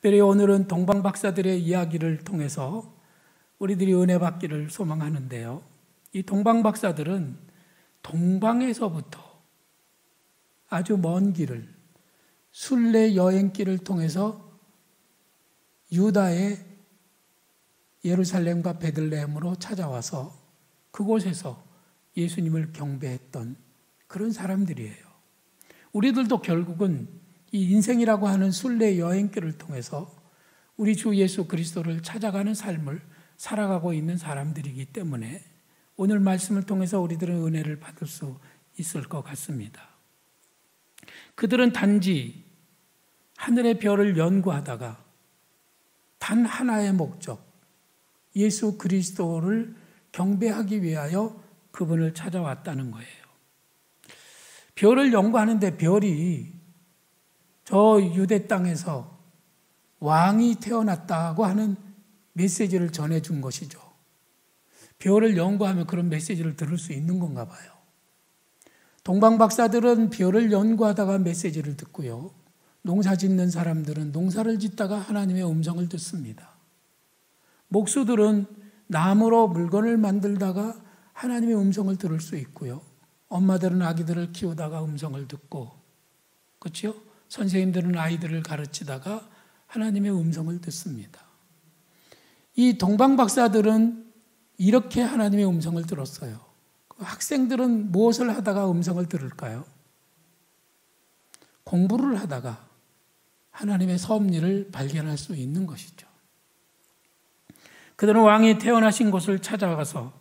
특별히 오늘은 동방 박사들의 이야기를 통해서 우리들이 은혜 받기를 소망하는데요. 이 동방 박사들은 동방에서부터 아주 먼 길을, 순례 여행길을 통해서 유다의 예루살렘과 베들레헴으로 찾아와서 그곳에서 예수님을 경배했던 그런 사람들이에요. 우리들도 결국은 이 인생이라고 하는 순례 여행길을 통해서 우리 주 예수 그리스도를 찾아가는 삶을 살아가고 있는 사람들이기 때문에 오늘 말씀을 통해서 우리들은 은혜를 받을 수 있을 것 같습니다. 그들은 단지 하늘의 별을 연구하다가 단 하나의 목적, 예수 그리스도를 경배하기 위하여 그분을 찾아왔다는 거예요. 별을 연구하는데 별이 저 유대 땅에서 왕이 태어났다고 하는 메시지를 전해준 것이죠. 별을 연구하면 그런 메시지를 들을 수 있는 건가 봐요. 동방 박사들은 별을 연구하다가 메시지를 듣고요. 농사 짓는 사람들은 농사를 짓다가 하나님의 음성을 듣습니다. 목수들은 나무로 물건을 만들다가 하나님의 음성을 들을 수 있고요. 엄마들은 아기들을 키우다가 음성을 듣고, 그렇죠? 선생님들은 아이들을 가르치다가 하나님의 음성을 듣습니다. 이 동방 박사들은 이렇게 하나님의 음성을 들었어요. 학생들은 무엇을 하다가 음성을 들을까요? 공부를 하다가 하나님의 섭리를 발견할 수 있는 것이죠. 그들은 왕이 태어나신 곳을 찾아가서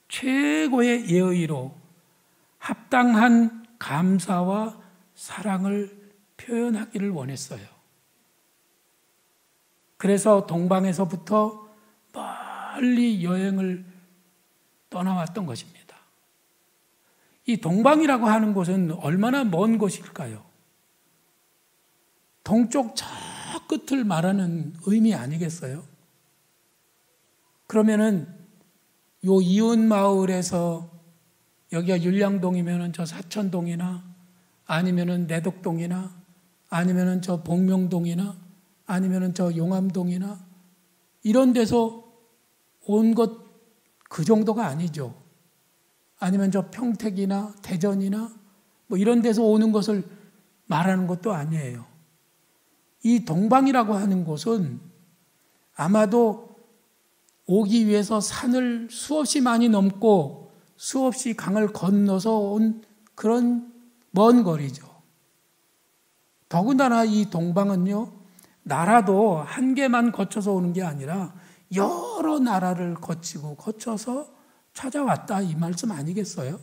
최고의 예의로 합당한 감사와 사랑을 표현하기를 원했어요. 그래서 동방에서부터 멀리 여행을 떠나왔던 것입니다. 이 동방이라고 하는 곳은 얼마나 먼 곳일까요? 동쪽 저 끝을 말하는 의미 아니겠어요? 그러면은 요 이웃 마을에서 여기가 율량동이면은 저 사천동이나 아니면은 내덕동이나 아니면은 저 복명동이나 아니면은 저 용암동이나 이런 데서 온 것 그 정도가 아니죠. 아니면 저 평택이나 대전이나 뭐 이런 데서 오는 것을 말하는 것도 아니에요. 이 동방이라고 하는 곳은 아마도 오기 위해서 산을 수없이 많이 넘고 수없이 강을 건너서 온 그런 먼 거리죠. 더군다나 이 동방은요, 나라도 한 개만 거쳐서 오는 게 아니라 여러 나라를 거쳐서 찾아왔다 이 말씀 아니겠어요?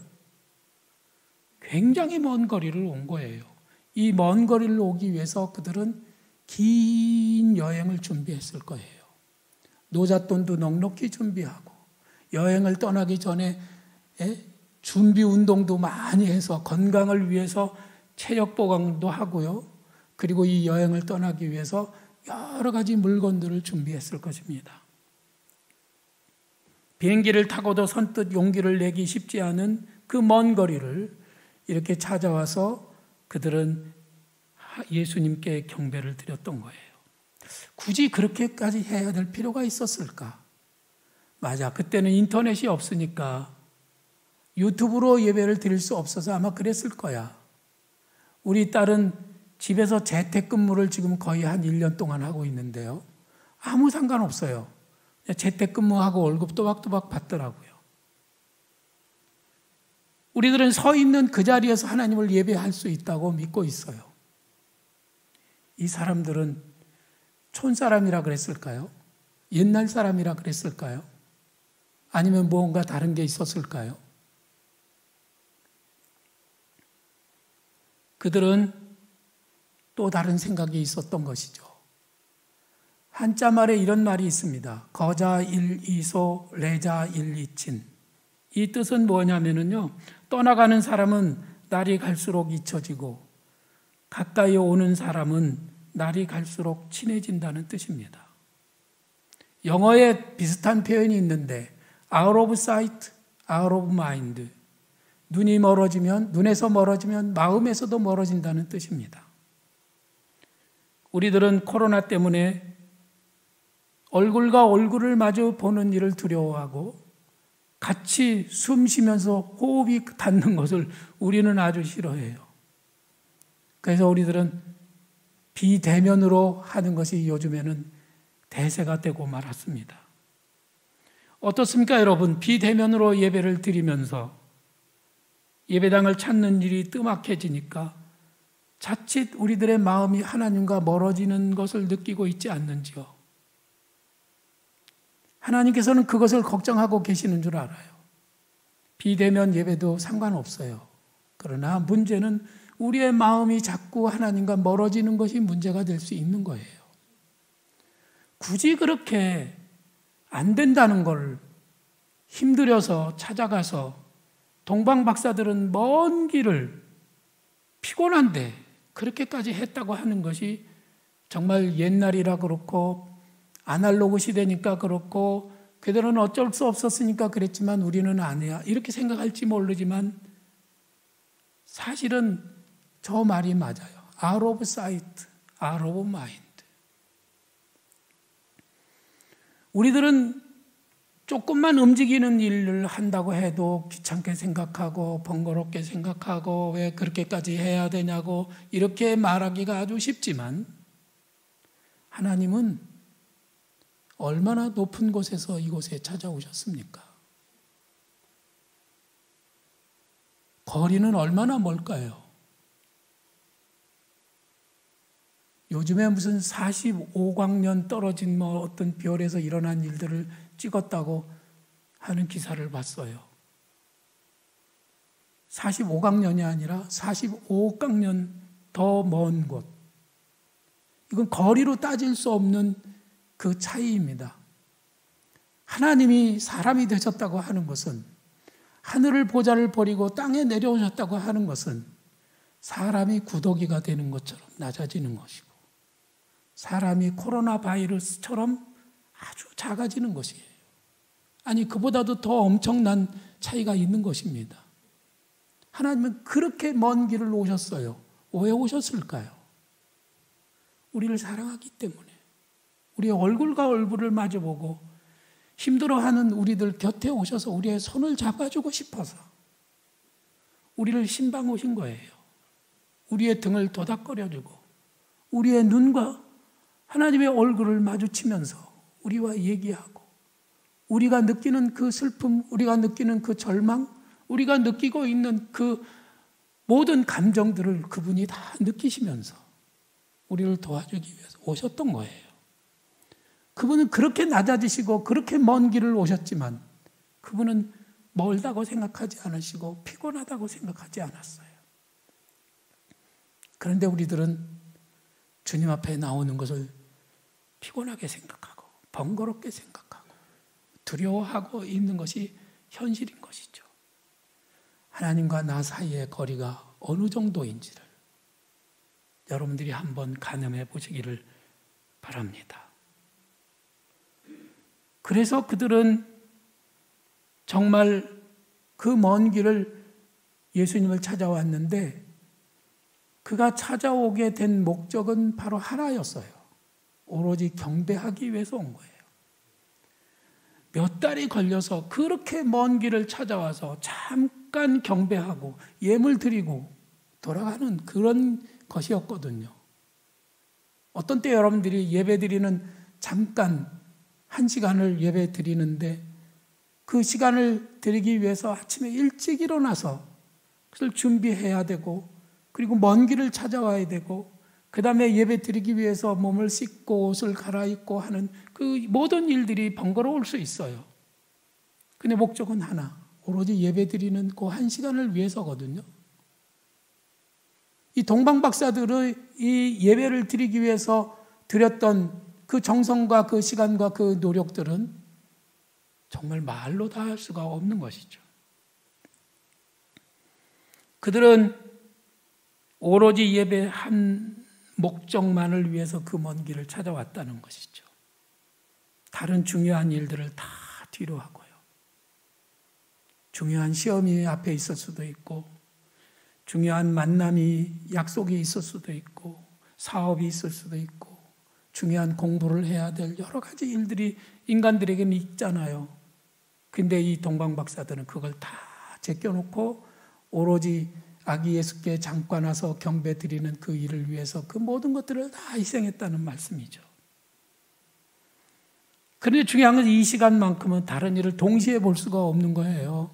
굉장히 먼 거리를 온 거예요. 이 먼 거리를 오기 위해서 그들은 긴 여행을 준비했을 거예요. 노잣돈도 넉넉히 준비하고 여행을 떠나기 전에 준비 운동도 많이 해서 건강을 위해서 체력 보강도 하고요. 그리고 이 여행을 떠나기 위해서 여러 가지 물건들을 준비했을 것입니다. 비행기를 타고도 선뜻 용기를 내기 쉽지 않은 그 먼 거리를 이렇게 찾아와서 그들은 예수님께 경배를 드렸던 거예요. 굳이 그렇게까지 해야 될 필요가 있었을까? 맞아, 그때는 인터넷이 없으니까 유튜브로 예배를 드릴 수 없어서 아마 그랬을 거야. 우리 딸은 집에서 재택근무를 지금 거의 한 1년 동안 하고 있는데요. 아무 상관없어요. 재택근무하고 월급 또박또박 받더라고요. 우리들은 서 있는 그 자리에서 하나님을 예배할 수 있다고 믿고 있어요. 이 사람들은 촌사람이라 그랬을까요? 옛날 사람이라 그랬을까요? 아니면 뭔가 다른 게 있었을까요? 그들은 또 다른 생각이 있었던 것이죠. 한자 말에 이런 말이 있습니다. 거자 일이소 레자 일이친. 이 뜻은 뭐냐면요, 떠나가는 사람은 날이 갈수록 잊혀지고 가까이 오는 사람은 날이 갈수록 친해진다는 뜻입니다. 영어에 비슷한 표현이 있는데 out of sight, out of mind. 눈에서 멀어지면 마음에서도 멀어진다는 뜻입니다. 우리들은 코로나 때문에 얼굴과 얼굴을 마주 보는 일을 두려워하고 같이 숨 쉬면서 호흡이 닿는 것을 우리는 아주 싫어해요. 그래서 우리들은 비대면으로 하는 것이 요즘에는 대세가 되고 말았습니다. 어떻습니까, 여러분? 비대면으로 예배를 드리면서 예배당을 찾는 일이 뜸악해지니까 자칫 우리들의 마음이 하나님과 멀어지는 것을 느끼고 있지 않는지요? 하나님께서는 그것을 걱정하고 계시는 줄 알아요. 비대면 예배도 상관없어요. 그러나 문제는 우리의 마음이 자꾸 하나님과 멀어지는 것이 문제가 될 수 있는 거예요. 굳이 그렇게 안 된다는 걸 힘들여서 찾아가서 동방 박사들은 먼 길을 피곤한데 그렇게까지 했다고 하는 것이 정말 옛날이라 그렇고 아날로그 시대니까 그렇고 그들은 어쩔 수 없었으니까 그랬지만 우리는 안 해야 이렇게 생각할지 모르지만 사실은 저 말이 맞아요. Out of sight, out of mind. 우리들은 조금만 움직이는 일을 한다고 해도 귀찮게 생각하고 번거롭게 생각하고 왜 그렇게까지 해야 되냐고 이렇게 말하기가 아주 쉽지만 하나님은 얼마나 높은 곳에서 이곳에 찾아오셨습니까? 거리는 얼마나 멀까요? 요즘에 무슨 45광년 떨어진 어떤 별에서 일어난 일들을 찍었다고 하는 기사를 봤어요. 45광년이 아니라 45억광년 더 먼 곳. 이건 거리로 따질 수 없는 그 차이입니다. 하나님이 사람이 되셨다고 하는 것은 하늘을 보좌를 버리고 땅에 내려오셨다고 하는 것은 사람이 구더기가 되는 것처럼 낮아지는 것이고 사람이 코로나 바이러스처럼 아주 작아지는 것이에요. 아니 그보다도 더 엄청난 차이가 있는 것입니다. 하나님은 그렇게 먼 길을 오셨어요. 왜 오셨을까요? 우리를 사랑하기 때문에 우리의 얼굴과 얼굴을 마주보고 힘들어하는 우리들 곁에 오셔서 우리의 손을 잡아주고 싶어서 우리를 신방 오신 거예요. 우리의 등을 도닥거려주고 우리의 눈과 하나님의 얼굴을 마주치면서 우리와 얘기하고 우리가 느끼는 그 슬픔, 우리가 느끼는 그 절망, 우리가 느끼고 있는 그 모든 감정들을 그분이 다 느끼시면서 우리를 도와주기 위해서 오셨던 거예요. 그분은 그렇게 낮아지시고 그렇게 먼 길을 오셨지만 그분은 멀다고 생각하지 않으시고 피곤하다고 생각하지 않았어요. 그런데 우리들은 주님 앞에 나오는 것을 피곤하게 생각하고 번거롭게 생각하고 두려워하고 있는 것이 현실인 것이죠. 하나님과 나 사이의 거리가 어느 정도인지를 여러분들이 한번 가늠해 보시기를 바랍니다. 그래서 그들은 정말 그 먼 길을 예수님을 찾아왔는데 그가 찾아오게 된 목적은 바로 하나였어요. 오로지 경배하기 위해서 온 거예요. 몇 달이 걸려서 그렇게 먼 길을 찾아와서 잠깐 경배하고 예물 드리고 돌아가는 그런 것이었거든요. 어떤 때 여러분들이 예배 드리는 잠깐 1시간을 예배 드리는데 그 시간을 드리기 위해서 아침에 일찍 일어나서 그걸 준비해야 되고 그리고 먼 길을 찾아와야 되고 그 다음에 예배 드리기 위해서 몸을 씻고 옷을 갈아입고 하는 그 모든 일들이 번거로울 수 있어요. 근데 목적은 하나, 오로지 예배 드리는 그 1시간을 위해서거든요. 이 동방 박사들의 이 예배를 드리기 위해서 드렸던 그 정성과 그 시간과 그 노력들은 정말 말로 다 할 수가 없는 것이죠. 그들은 오로지 예배 한 목적만을 위해서 그 먼 길을 찾아왔다는 것이죠. 다른 중요한 일들을 다 뒤로 하고요. 중요한 시험이 앞에 있을 수도 있고 중요한 만남이 약속이 있을 수도 있고 사업이 있을 수도 있고 중요한 공부를 해야 될 여러 가지 일들이 인간들에게는 있잖아요. 근데 이 동방박사들은 그걸 다 제껴놓고 오로지 아기 예수께 잠깐 와서 경배 드리는 그 일을 위해서 그 모든 것들을 다 희생했다는 말씀이죠. 그런데 중요한 건 이 시간만큼은 다른 일을 동시에 볼 수가 없는 거예요.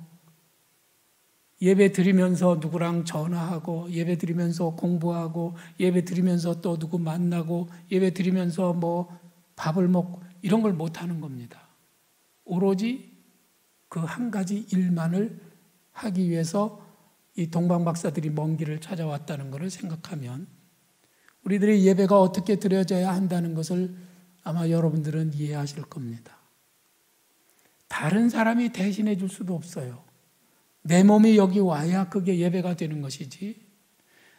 예배 드리면서 누구랑 전화하고, 예배 드리면서 공부하고, 예배 드리면서 또 누구 만나고, 예배 드리면서 뭐 밥을 먹고, 이런 걸 못 하는 겁니다. 오로지 그 한 가지 일만을 하기 위해서 이 동방박사들이 먼 길을 찾아왔다는 것을 생각하면 우리들의 예배가 어떻게 드려져야 한다는 것을 아마 여러분들은 이해하실 겁니다. 다른 사람이 대신해 줄 수도 없어요. 내 몸이 여기 와야 그게 예배가 되는 것이지,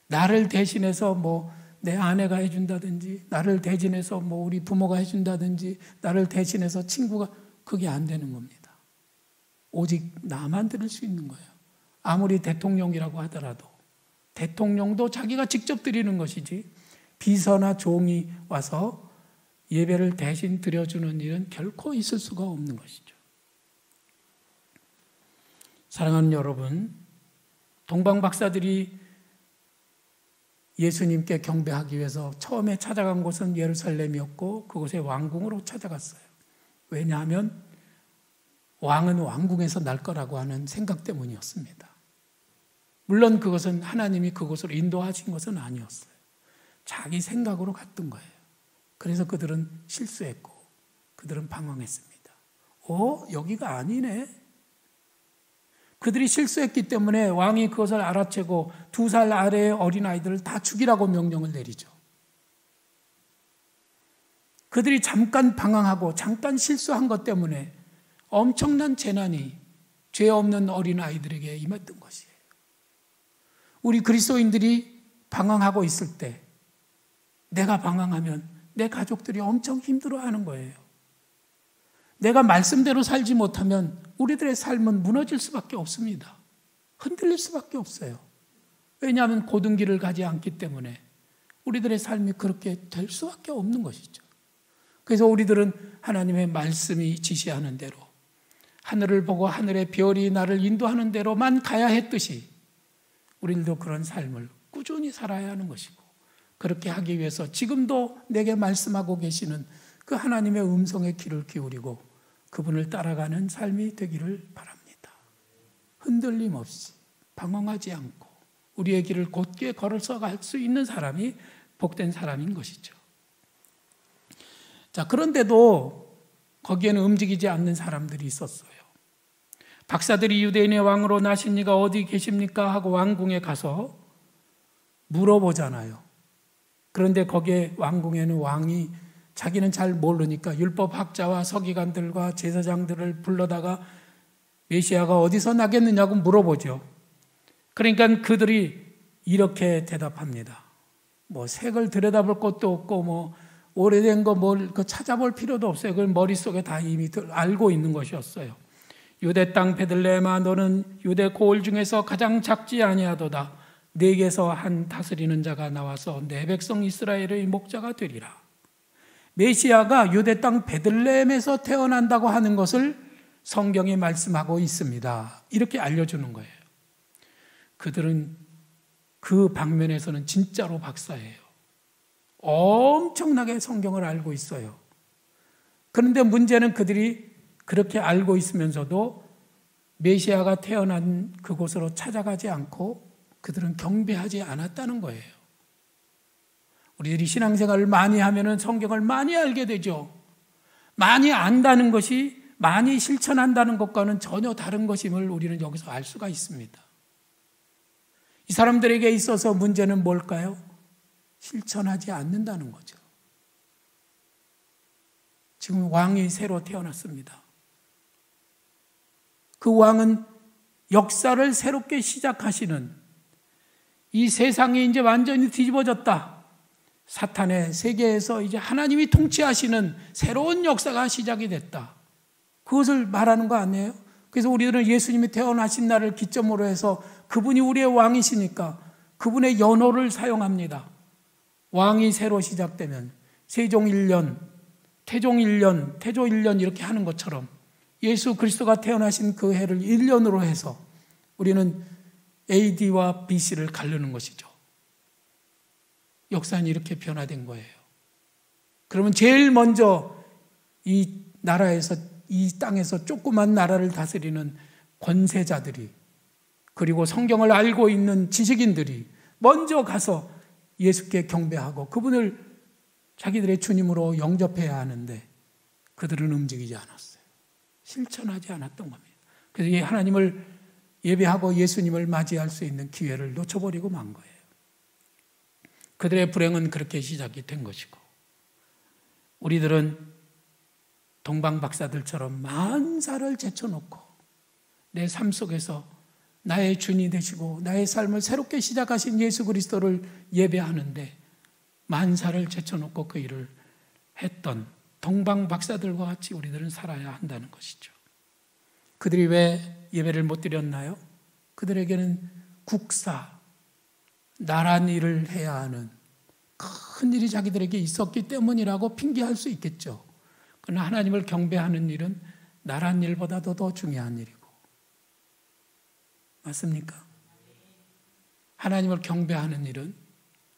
나를 대신해서 뭐 내 아내가 해준다든지, 나를 대신해서 뭐 우리 부모가 해준다든지, 나를 대신해서 친구가, 그게 안 되는 겁니다. 오직 나만 드릴 수 있는 거예요. 아무리 대통령이라고 하더라도 대통령도 자기가 직접 드리는 것이지 비서나 종이 와서 예배를 대신 드려주는 일은 결코 있을 수가 없는 것이죠. 사랑하는 여러분, 동방박사들이 예수님께 경배하기 위해서 처음에 찾아간 곳은 예루살렘이었고 그곳의 왕궁으로 찾아갔어요. 왜냐하면 왕은 왕궁에서 날 거라고 하는 생각 때문이었습니다. 물론 그것은 하나님이 그곳으로 인도하신 것은 아니었어요. 자기 생각으로 갔던 거예요. 그래서 그들은 실수했고 그들은 방황했습니다. 여기가 아니네. 그들이 실수했기 때문에 왕이 그것을 알아채고 2살 아래의 어린아이들을 다 죽이라고 명령을 내리죠. 그들이 잠깐 방황하고 잠깐 실수한 것 때문에 엄청난 재난이 죄 없는 어린아이들에게 임했던 것이에요. 우리 그리스도인들이 방황하고 있을 때 내가 방황하면 내 가족들이 엄청 힘들어하는 거예요. 내가 말씀대로 살지 못하면 우리들의 삶은 무너질 수밖에 없습니다. 흔들릴 수밖에 없어요. 왜냐하면 고등기를 가지 않기 때문에 우리들의 삶이 그렇게 될 수밖에 없는 것이죠. 그래서 우리들은 하나님의 말씀이 지시하는 대로, 하늘을 보고 하늘의 별이 나를 인도하는 대로만 가야 했듯이 우리들도 그런 삶을 꾸준히 살아야 하는 것이고, 그렇게 하기 위해서 지금도 내게 말씀하고 계시는 그 하나님의 음성에 귀를 기울이고 그분을 따라가는 삶이 되기를 바랍니다. 흔들림 없이 방황하지 않고 우리의 길을 곧게 걸어서 갈 수 있는 사람이 복된 사람인 것이죠. 자, 그런데도 거기에는 움직이지 않는 사람들이 있었어요. 박사들이 유대인의 왕으로 나신 이가 어디 계십니까? 하고 왕궁에 가서 물어보잖아요. 그런데 거기에 왕궁에는 왕이 자기는 잘 모르니까 율법학자와 서기관들과 제사장들을 불러다가 메시아가 어디서 나겠느냐고 물어보죠. 그러니까 그들이 이렇게 대답합니다. 뭐 색을 들여다볼 것도 없고 뭐 오래된 거 뭘 찾아볼 필요도 없어요. 그걸 머릿속에 다 이미 알고 있는 것이었어요. 유대 땅 베들레헴아, 너는 유대 고을 중에서 가장 작지 아니하도다. 네게서 한 다스리는 자가 나와서 내 백성 이스라엘의 목자가 되리라. 메시아가 유대 땅 베들레헴에서 태어난다고 하는 것을 성경이 말씀하고 있습니다. 이렇게 알려주는 거예요. 그들은 그 방면에서는 진짜로 박사예요. 엄청나게 성경을 알고 있어요. 그런데 문제는 그들이 그렇게 알고 있으면서도 메시아가 태어난 그곳으로 찾아가지 않고 그들은 경배하지 않았다는 거예요. 우리들이 신앙생활을 많이 하면은 성경을 많이 알게 되죠. 많이 안다는 것이 많이 실천한다는 것과는 전혀 다른 것임을 우리는 여기서 알 수가 있습니다. 이 사람들에게 있어서 문제는 뭘까요? 실천하지 않는다는 거죠. 지금 왕이 새로 태어났습니다. 그 왕은 역사를 새롭게 시작하시는, 이 세상이 이제 완전히 뒤집어졌다, 사탄의 세계에서 이제 하나님이 통치하시는 새로운 역사가 시작이 됐다, 그것을 말하는 거 아니에요? 그래서 우리들은 예수님이 태어나신 날을 기점으로 해서 그분이 우리의 왕이시니까 그분의 연호를 사용합니다. 왕이 새로 시작되면 세종 1년, 태종 1년, 태조 1년 이렇게 하는 것처럼 예수 그리스도가 태어나신 그 해를 1년으로 해서 우리는 AD와 BC를 가르는 것이죠. 역사는 이렇게 변화된 거예요. 그러면 제일 먼저 이 나라에서, 이 땅에서 조그만 나라를 다스리는 권세자들이, 그리고 성경을 알고 있는 지식인들이 먼저 가서 예수께 경배하고 그분을 자기들의 주님으로 영접해야 하는데 그들은 움직이지 않았어요. 실천하지 않았던 겁니다. 그래서 하나님을 예배하고 예수님을 맞이할 수 있는 기회를 놓쳐버리고 만 거예요. 그들의 불행은 그렇게 시작이 된 것이고, 우리들은 동방박사들처럼 만사를 제쳐놓고 내 삶 속에서 나의 주인이 되시고 나의 삶을 새롭게 시작하신 예수 그리스도를 예배하는데 만사를 제쳐놓고 그 일을 했던 동방박사들과 같이 우리들은 살아야 한다는 것이죠. 그들이 왜 예배를 못 드렸나요? 그들에게는 국사, 나란 일을 해야 하는 큰 일이 자기들에게 있었기 때문이라고 핑계할 수 있겠죠. 그러나 하나님을 경배하는 일은 나란 일보다도 더 중요한 일이고, 맞습니까? 하나님을 경배하는 일은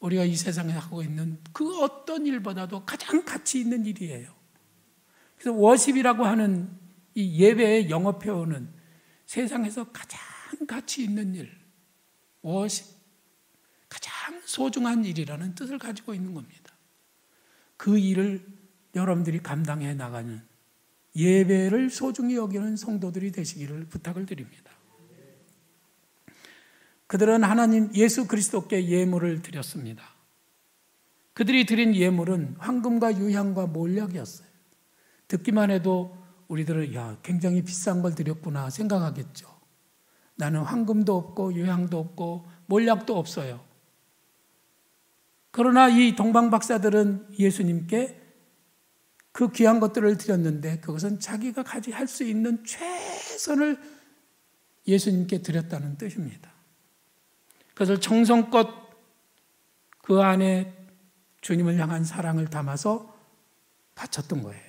우리가 이 세상에 하고 있는 그 어떤 일보다도 가장 가치 있는 일이에요. 그래서 워십이라고 하는 이 예배의 영어 표현은 세상에서 가장 가치 있는 일, 워십, 가장 소중한 일이라는 뜻을 가지고 있는 겁니다. 그 일을 여러분들이 감당해 나가는 예배를 소중히 여기는 성도들이 되시기를 부탁을 드립니다. 그들은 하나님 예수 그리스도께 예물을 드렸습니다. 그들이 드린 예물은 황금과 유향과 몰약이었어요. 듣기만 해도 우리들은 굉장히 비싼 걸 드렸구나 생각하겠죠. 나는 황금도 없고 유향도 없고 몰약도 없어요. 그러나 이 동방박사들은 예수님께 그 귀한 것들을 드렸는데 그것은 자기가 할 수 있는 최선을 예수님께 드렸다는 뜻입니다. 그래서 정성껏 그 안에 주님을 향한 사랑을 담아서 바쳤던 거예요.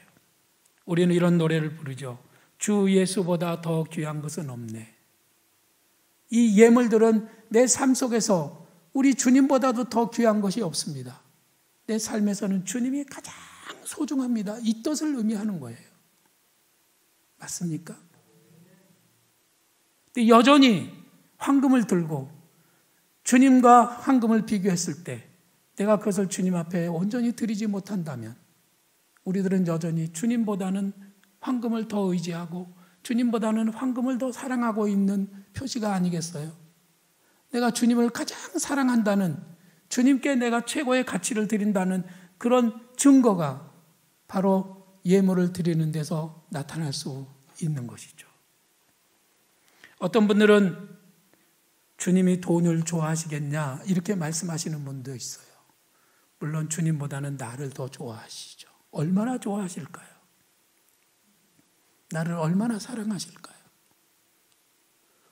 우리는 이런 노래를 부르죠. 주 예수보다 더 귀한 것은 없네. 이 예물들은 내 삶 속에서 우리 주님보다도 더 귀한 것이 없습니다. 내 삶에서는 주님이 가장 소중합니다. 이 뜻을 의미하는 거예요. 맞습니까? 근데 여전히 황금을 들고 주님과 황금을 비교했을 때 내가 그것을 주님 앞에 온전히 드리지 못한다면 우리들은 여전히 주님보다는 황금을 더 의지하고 주님보다는 황금을 더 사랑하고 있는 표시가 아니겠어요? 내가 주님을 가장 사랑한다는, 주님께 내가 최고의 가치를 드린다는 그런 증거가 바로 예물을 드리는 데서 나타날 수 있는 것이죠. 어떤 분들은 주님이 돈을 좋아하시겠냐 이렇게 말씀하시는 분도 있어요. 물론 주님보다는 나를 더 좋아하시죠. 얼마나 좋아하실까요? 나를 얼마나 사랑하실까요?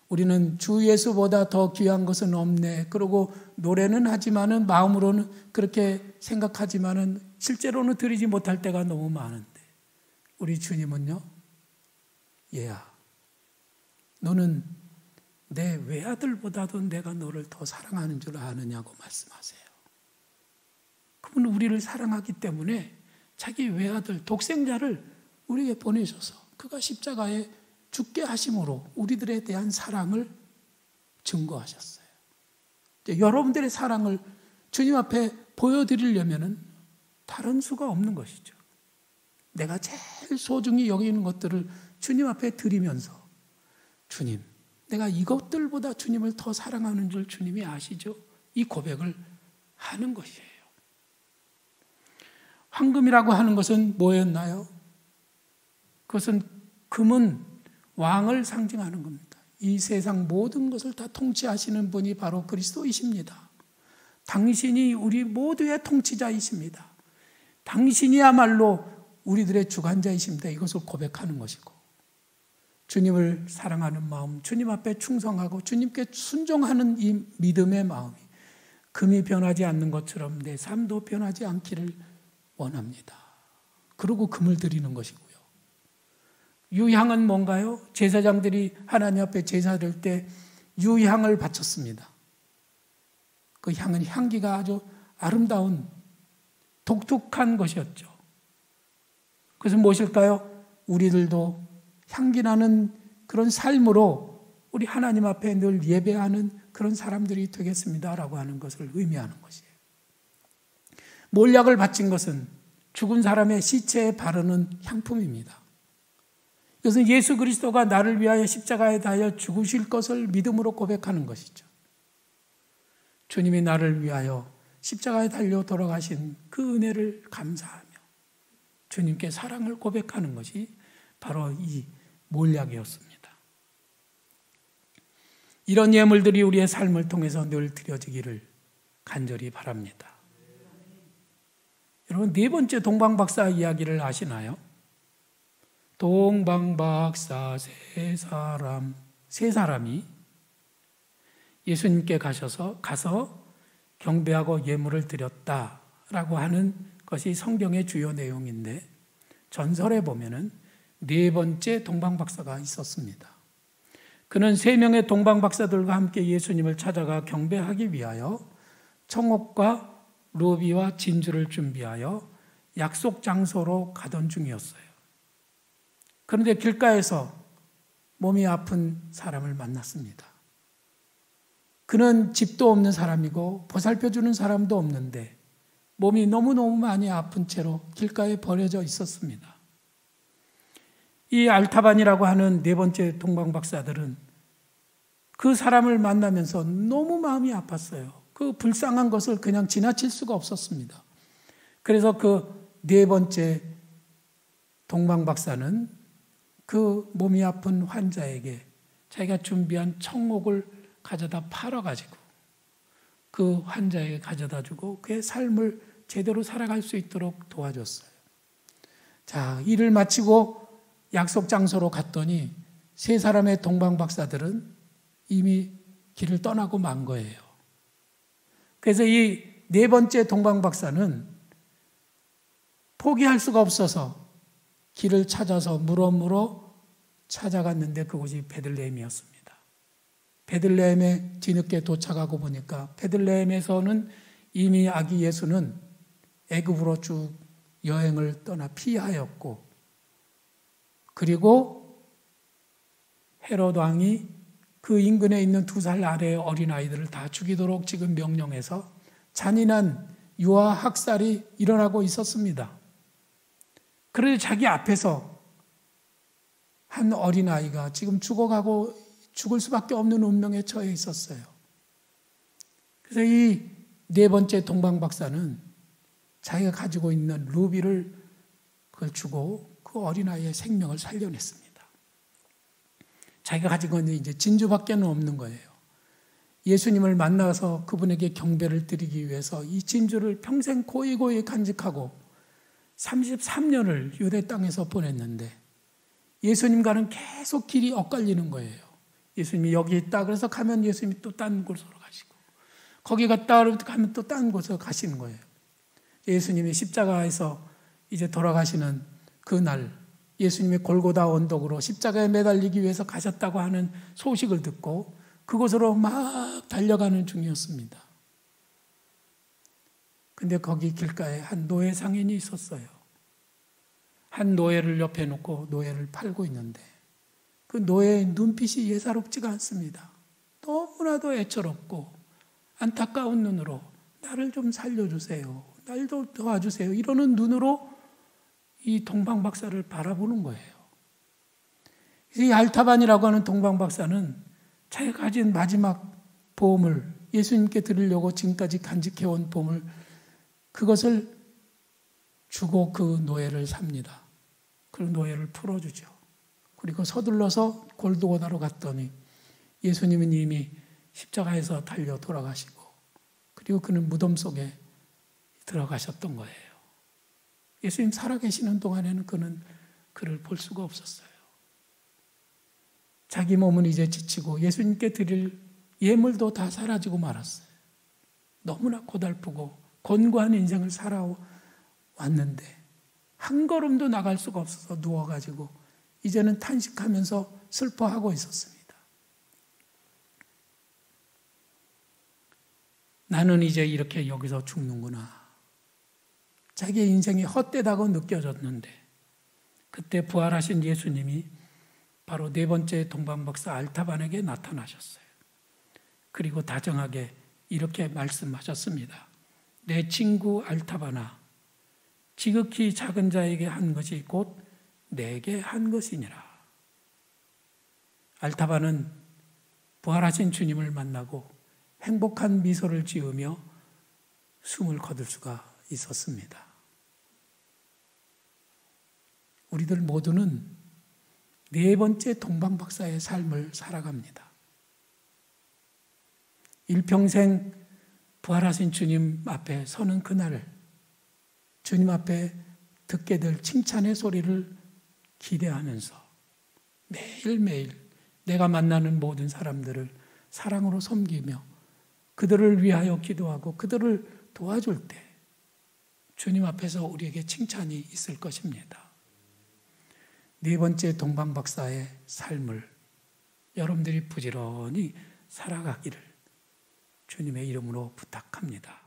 우리는 주 예수보다 더 귀한 것은 없네. 그러고 노래는 하지만은 마음으로는 그렇게 생각하지만은 실제로는 드리지 못할 때가 너무 많은데 우리 주님은요, 얘야, 너는 내 외아들보다도 내가 너를 더 사랑하는 줄 아느냐고 말씀하세요. 그분은 우리를 사랑하기 때문에 자기 외아들, 독생자를 우리에게 보내셔서 그가 십자가에 죽게 하심으로 우리들에 대한 사랑을 증거하셨어요. 여러분들의 사랑을 주님 앞에 보여드리려면 다른 수가 없는 것이죠. 내가 제일 소중히 여기는 것들을 주님 앞에 드리면서 주님, 내가 이것들보다 주님을 더 사랑하는 줄 주님이 아시죠? 이 고백을 하는 것이에요. 황금이라고 하는 것은 뭐였나요? 그것은 금은 왕을 상징하는 겁니다. 이 세상 모든 것을 다 통치하시는 분이 바로 그리스도이십니다. 당신이 우리 모두의 통치자이십니다. 당신이야말로 우리들의 주관자이십니다. 이것을 고백하는 것이고, 주님을 사랑하는 마음, 주님 앞에 충성하고 주님께 순종하는 이 믿음의 마음이 금이 변하지 않는 것처럼 내 삶도 변하지 않기를 원합니다. 그러고 금을 드리는 것이고요. 유향은 뭔가요? 제사장들이 하나님 앞에 제사 드릴 때 유향을 바쳤습니다. 그 향은 향기가 아주 아름다운 독특한 것이었죠. 그래서 무엇일까요? 우리들도 향기나는 그런 삶으로 우리 하나님 앞에 늘 예배하는 그런 사람들이 되겠습니다라고 하는 것을 의미하는 것이에요. 몰약을 바친 것은 죽은 사람의 시체에 바르는 향품입니다. 이것은 예수 그리스도가 나를 위하여 십자가에 달려 죽으실 것을 믿음으로 고백하는 것이죠. 주님이 나를 위하여 십자가에 달려 돌아가신 그 은혜를 감사하며 주님께 사랑을 고백하는 것이 바로 이 몰약이었습니다. 이런 예물들이 우리의 삶을 통해서 늘 드려지기를 간절히 바랍니다. 여러분, 네 번째 동방박사 이야기를 아시나요? 동방박사 세 사람이 예수님께 가서 경배하고 예물을 드렸다라고 하는 것이 성경의 주요 내용인데, 전설에 보면은 네 번째 동방박사가 있었습니다. 그는 3명의 동방박사들과 함께 예수님을 찾아가 경배하기 위하여 청옥과 루비와 진주를 준비하여 약속 장소로 가던 중이었어요. 그런데 길가에서 몸이 아픈 사람을 만났습니다. 그는 집도 없는 사람이고 보살펴주는 사람도 없는데 몸이 너무너무 많이 아픈 채로 길가에 버려져 있었습니다. 이 알타반이라고 하는 네 번째 동방박사들은 그 사람을 만나면서 너무 마음이 아팠어요. 그 불쌍한 것을 그냥 지나칠 수가 없었습니다. 그래서 그 네 번째 동방박사는 그 몸이 아픈 환자에게 자기가 준비한 청옥을 가져다 팔아가지고 그 환자에게 가져다 주고 그의 삶을 제대로 살아갈 수 있도록 도와줬어요. 자, 일을 마치고 약속 장소로 갔더니 세 사람의 동방박사들은 이미 길을 떠나고 만 거예요. 그래서 이 네 번째 동방박사는 포기할 수가 없어서 길을 찾아서 물어 찾아갔는데 그곳이 베들레헴이었습니다. 베들레헴에 뒤늦게 도착하고 보니까 베들레헴에서는 이미 아기 예수는 애굽으로 쭉 여행을 떠나 피하였고, 그리고 헤롯 왕이 그 인근에 있는 2살 아래의 어린아이들을 다 죽이도록 지금 명령해서 잔인한 유아 학살이 일어나고 있었습니다. 그런데 자기 앞에서 한 어린아이가 지금 죽어가고 죽을 수밖에 없는 운명에 처해 있었어요. 그래서 이 네 번째 동방박사는 자기가 가지고 있는 루비를 그걸 주고 그 어린아이의 생명을 살려냈습니다. 자기가 가지고 있는 이제 진주밖에는 없는 거예요. 예수님을 만나서 그분에게 경배를 드리기 위해서 이 진주를 평생 고이고이 간직하고 33년을 유대 땅에서 보냈는데 예수님과는 계속 길이 엇갈리는 거예요. 예수님이 여기 있다 그래서 가면 예수님이 또 딴 곳으로 가시고, 거기 갔다 가면 또 딴 곳으로 가시는 거예요. 예수님이 십자가에서 이제 돌아가시는 그날, 예수님이 골고다 언덕으로 십자가에 매달리기 위해서 가셨다고 하는 소식을 듣고 그곳으로 막 달려가는 중이었습니다. 근데 거기 길가에 한 노예 상인이 있었어요. 한 노예를 옆에 놓고 노예를 팔고 있는데 그 노예의 눈빛이 예사롭지가 않습니다. 너무나도 애처롭고 안타까운 눈으로 나를 좀 살려주세요, 날 좀 도와주세요, 이러는 눈으로 이 동방박사를 바라보는 거예요. 이 알타반이라고 하는 동방박사는 자기가 가진 마지막 보험을, 예수님께 드리려고 지금까지 간직해온 보험을, 그것을 주고 그 노예를 삽니다. 그 노예를 풀어주죠. 그리고 서둘러서 골고다로 갔더니 예수님은 이미 십자가에서 달려 돌아가시고, 그리고 그는 무덤 속에 들어가셨던 거예요. 예수님 살아계시는 동안에는 그는 그를 볼 수가 없었어요. 자기 몸은 이제 지치고 예수님께 드릴 예물도 다 사라지고 말았어요. 너무나 고달프고 곤고한 인생을 살아왔는데 한 걸음도 나갈 수가 없어서 누워가지고 이제는 탄식하면서 슬퍼하고 있었습니다. 나는 이제 이렇게 여기서 죽는구나. 자기의 인생이 헛되다고 느껴졌는데 그때 부활하신 예수님이 바로 네 번째 동방박사 알타반에게 나타나셨어요. 그리고 다정하게 이렇게 말씀하셨습니다. 내 친구 알타반아, 지극히 작은 자에게 한 것이 곧 내게 한 것이니라. 알타반은 부활하신 주님을 만나고 행복한 미소를 지으며 숨을 거둘 수가 있었습니다. 우리들 모두는 네 번째 동방박사의 삶을 살아갑니다. 일평생 부활하신 주님 앞에 서는 그날을, 주님 앞에 듣게 될 칭찬의 소리를 기대하면서 매일매일 내가 만나는 모든 사람들을 사랑으로 섬기며 그들을 위하여 기도하고 그들을 도와줄 때 주님 앞에서 우리에게 칭찬이 있을 것입니다. 네 번째 동방박사의 삶을 여러분들이 부지런히 살아가기를 주님의 이름으로 부탁합니다.